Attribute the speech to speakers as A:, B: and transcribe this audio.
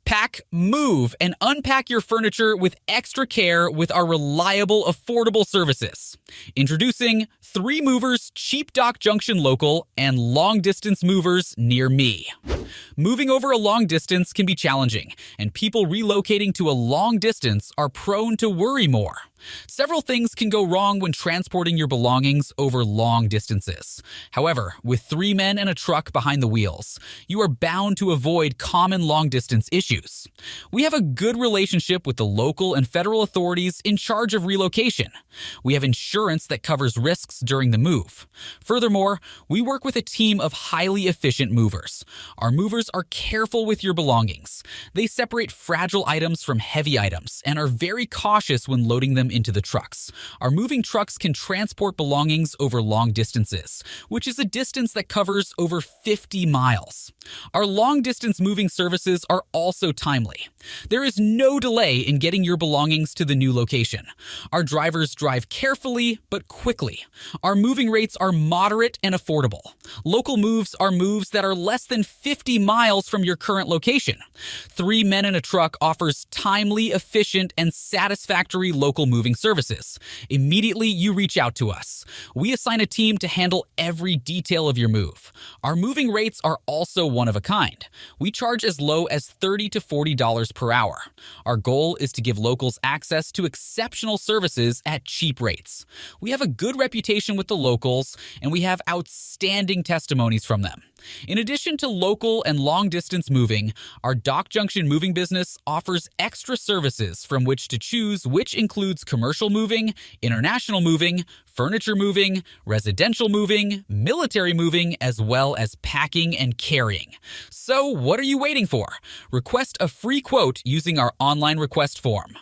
A: Pack, move, and unpack your furniture with extra care with our reliable, affordable services. Introducing 3 movers, cheap Dock Junction local, and long-distance movers near me. Moving over a long distance can be challenging, and people relocating to a long distance are prone to worry more. Several things can go wrong when transporting your belongings over long distances. However, with 3 men and a truck behind the wheels, you are bound to avoid common long-distance issues. We have a good relationship with the local and federal authorities in charge of relocation. We have insurance that covers risks during the move. Furthermore, we work with a team of highly efficient movers. Our movers are careful with your belongings. They separate fragile items from heavy items and are very cautious when loading them into the trucks. Our moving trucks can transport belongings over long distances, which is a distance that covers over 50 miles. Our long-distance moving services are also timely. There is no delay in getting your belongings to the new location. Our drivers drive carefully but quickly. Our moving rates are moderate and affordable. Local moves are moves that are less than 50 miles from your current location. 3 men in a truck offers timely, efficient, and satisfactory local moving services. Immediately, you reach out to us. We assign a team to handle every detail of your move. Our moving rates are also one of a kind. We charge as low as $30 to $40 per hour. Our goal is to give locals access to exceptional services at cheap rates. We have a good reputation with the locals, and we have outstanding testimonies from them. In addition to local and long-distance moving, our Dock Junction moving business offers extra services from which to choose, which includes commercial moving, international moving, furniture moving, residential moving, military moving, as well as packing and carrying. So what are you waiting for? Request a free quote using our online request form.